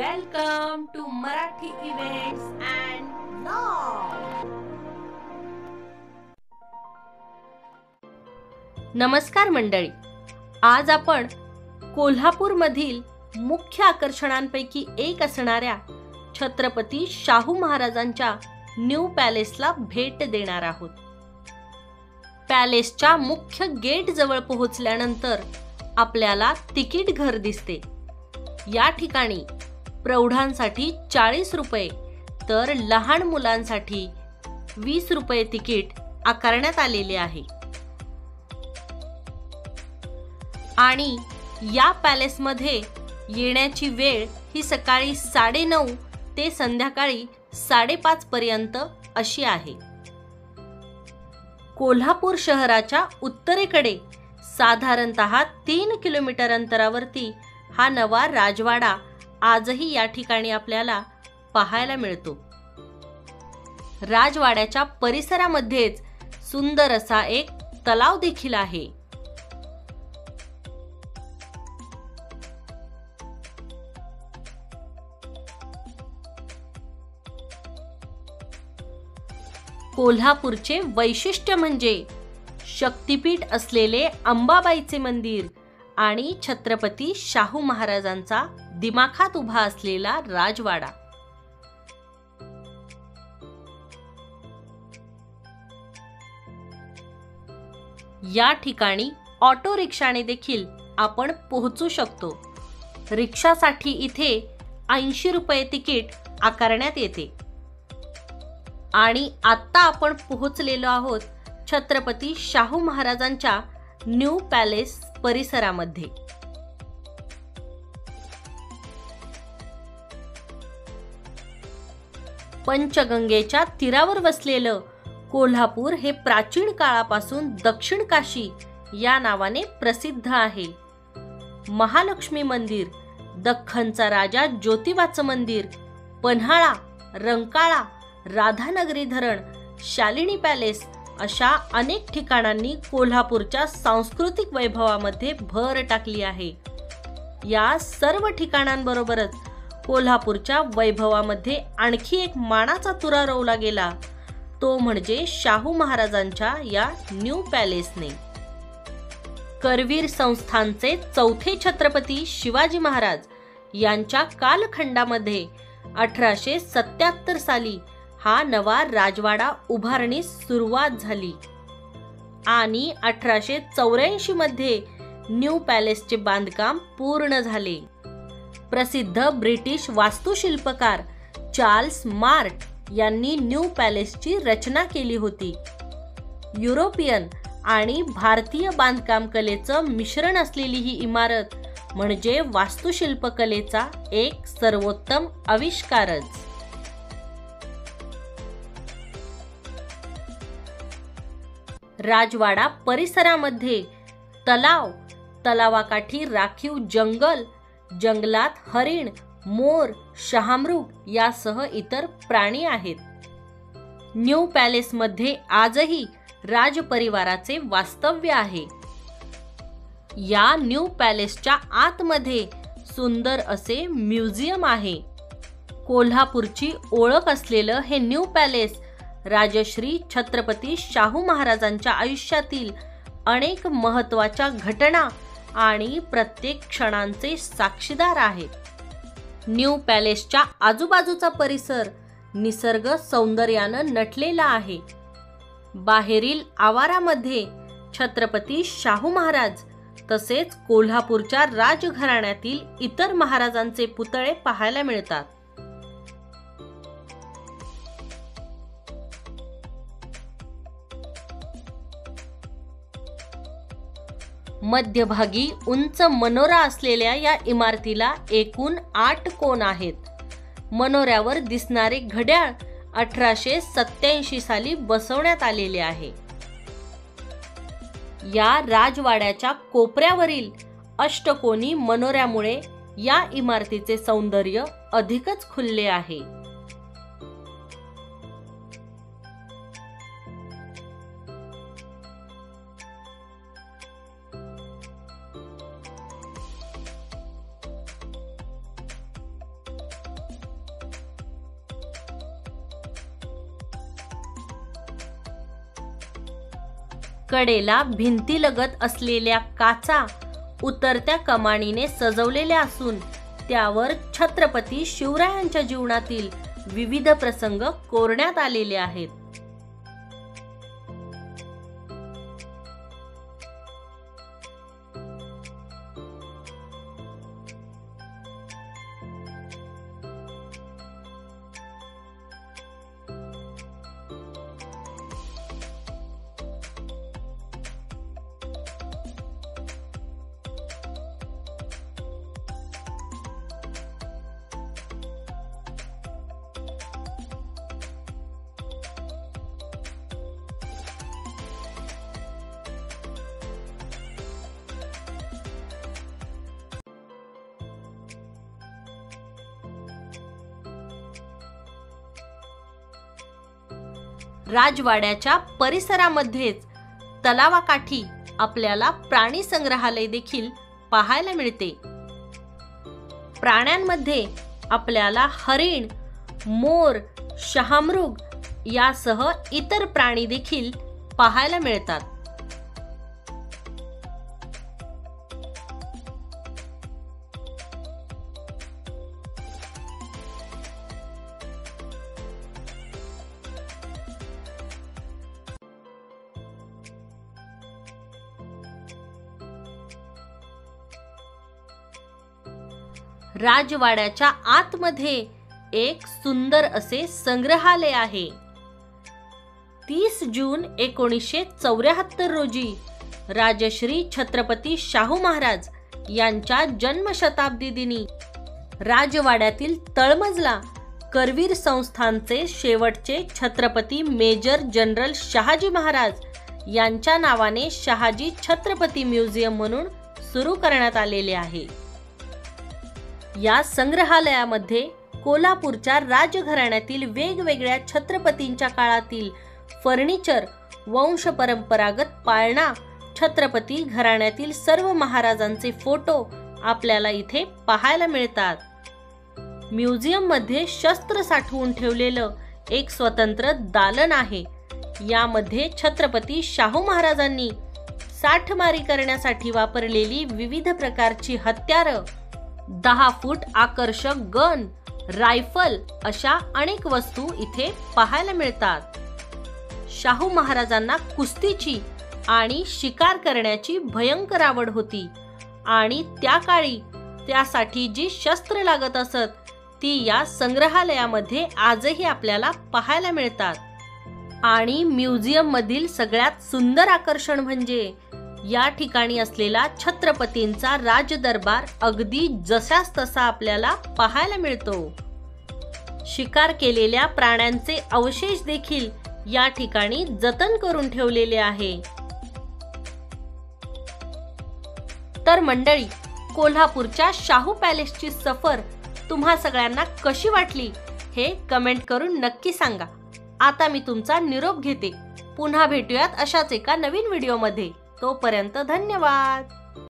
Welcome to Marathi events and blog. नमस्कार मंडळी, आज आपण कोल्हापूरमधील मुख्य आकर्षणांपैकी एक असणाऱ्या छत्रपती शाहू महाराजांच्या न्यू पॅलेसला भेट देणार आहोत. पॅलेसच्या मुख्य गेट जवळ पोहोचल्यानंतर आपल्याला तिकीट घर दिसते. या ठिकाणी प्रौढांसाठी 40 रुपये तर लहान मुलांसाठी 20 रुपये तिकीट आकारण्यात आलेले आहे. आणि या पॅलेसमध्ये येण्याची वेळ ही सकाळी 9:30 ते संध्याकाळी 5:30 पर्यंत अशी आहे. कोल्हापूर शहराच्या उत्तरेकडे साधारणतः 3 किलोमीटर अंतरावरती हा नवा राजवाडा आजही या ठिकाणी आपल्याला पाहायला मिळतो. राजवाड्याच्या परिसरामध्येच सुंदर असा एक तलाव देखील आहे. कोल्हापूरचे वैशिष्ट्य म्हणजे शक्तिपीठ असलेले अंबाबाईचे मंदिर आणि छत्रपती शाहू महाराजांचा दिमाखात उभा असलेला राजवाडा. या ठिकाणी ऑटो रिक्षाने देखील आपण पोहोचू शकतो. रिक्षासाठी इथे 80 रुपये तिकीट आकारण्यात येते. आणि आता आपण पोहोचलेलो आहोत छत्रपती शाहू महाराजांच्या न्यू पॅलेस परिसरामध्ये. पंचगंगेच्या तीरावर वसलेलं कोल्हापूर हे प्राचीन काळापासून दक्षिण काशी या नावाने प्रसिद्ध आहे. महालक्ष्मी मंदिर, दख्खनचा राजा ज्योतिबाचं मंदिर, पन्हाळा, रंकाळा, राधानगरी धरण, शालिनी पॅलेस अशा अनेक ठिकाणांनी कोल्हापूरच्या सांस्कृतिक वैभवामध्ये भर टाकली आहे. या सर्व ठिकाणांबरोबरच कोल्हापूरच्या वैभवामध्ये आणखी एक मानाचा तुरा रोवला गेला, तो म्हणजे शाहू महाराजांच्या या न्यू पॅलेसने. करवीर संस्थानचे चौथे छत्रपती शिवाजी महाराज यांच्या कालखंडामध्ये 1877 साली हा नवा राजवाडा उभारणीस सुरुवात झाली आणि 1884 मध्ये न्यू पॅलेसचे बांधकाम पूर्ण झाले. प्रसिद्ध ब्रिटिश वास्तुशिल्पकार चार्ल्स मार्ट यांनी न्यू पॅलेसची रचना केली होती. युरोपियन आणि भारतीय बांधकाम कलेचं मिश्रण असलेली ही इमारत म्हणजे वास्तुशिल्पकलेचा एक सर्वोत्तम आविष्कारच. राजवाडा परिसरामध्ये तलाव, तलावाकाठी राखीव जंगल, जंगलात हरिण, मोर, शहामृग यासह इतर प्राणी आहेत. न्यू पॅलेसमध्ये आजही राजपरिवाराचे वास्तव्य आहे. या न्यू पॅलेसच्या आतमध्ये सुंदर असे म्युझियम आहे. कोल्हापूरची ओळख असलेलं हे न्यू पॅलेस राजश्री छत्रपती शाहू महाराजांच्या आयुष्यातील अनेक महत्त्वाच्या घटना आणि प्रत्येक क्षणांचे साक्षीदार आहे. न्यू पॅलेसच्या आजूबाजूचा परिसर निसर्ग सौंदर्यानं नटलेला आहे. बाहेरील आवारामध्ये छत्रपती शाहू महाराज तसेच कोल्हापूरच्या राजघराण्यातील इतर महाराजांचे पुतळे पाहायला मिळतात. मध्यभागी उंच मनोरा असलेल्या या इमारतीला एकूण 8 कोन आहेत. मनोऱ्यावर दिसणारे घड्याळ 1887 साली बसवण्यात आलेले आहे. या राजवाड्याच्या कोपऱ्यावरील अष्टकोनी मनोऱ्यामुळे या इमारतीचे सौंदर्य अधिकच खुलले आहे. कडेला भिंतीलगत असलेल्या काचा उतरत्या कमानीने सजवलेल्या असून त्यावर छत्रपती शिवरायांच्या जीवनातील विविध प्रसंग कोरण्यात आलेले आहेत. राजवाड्याच्या परिसरामध्येच तलावाकाठी आपल्याला प्राणी संग्रहालय देखील पाहायला मिळते. प्राण्यांमध्ये आपल्याला हरिण, मोर, शहामृग यासह इतर प्राणी देखील पाहायला मिळतात. राजवाड्याच्या आतमध्ये एक सुंदर असे संग्रहालय आहे. 30 जून 1974 रोजी राजश्री छत्रपती शाहू महाराज यांच्या जन्मशताब्दी दिनी राजवाड्यातील तळमजला करवीर संस्थानचे शेवटचे छत्रपती मेजर जनरल शहाजी महाराज यांच्या नावाने शहाजी छत्रपती म्युझियम म्हणून सुरू करण्यात आलेले आहे. या संग्रहालयामध्ये कोल्हापूरच्या राजघराण्यातील वेगवेगळ्या छत्रपतींच्या काळातील फर्निचर, वंश परंपरागत पाळणा, छत्रपती घराण्यातील सर्व महाराजांचे फोटो आपल्याला इथे पाहायला मिळतात. म्युझियम मध्ये शस्त्र साठवून ठेवलेलं एक स्वतंत्र दालन आहे. यामध्ये छत्रपती शाहू महाराजांनी साठमारी करण्यासाठी वापरलेली विविध प्रकारची हत्यारं, 10 फूट आकर्षक गन, रायफल अशा अनेक वस्तू इथे पाहायला मिळतात. शाहू महाराजांना कुस्तीची आणि शिकार करण्याची भयंकर आवड होती आणि त्या काळी त्यासाठी जी शस्त्र लागत असत ती या संग्रहालयामध्ये आजही आपल्याला पाहायला मिळतात. आणि म्युझियम मधील सगळ्यात सुंदर आकर्षण म्हणजे या ठिकाणी असलेला छत्रपतींचा राजदरबार अगदी जसाच तसा आपल्याला पाहायला मिळतो. शिकार केलेल्या प्राण्यांचे अवशेष देखील या ठिकाणी जतन करून ठेवलेले आहे. तर मंडळी, कोल्हापूरच्या शाहू पॅलेसची सफर तुम्हा सगळ्यांना कशी वाटली हे कमेंट करून नक्की सांगा. आता मी तुमचा निरोप घेते. पुन्हा भेटूयात अशाच एका नवीन व्हिडिओमध्ये. तोपर्यंत धन्यवाद.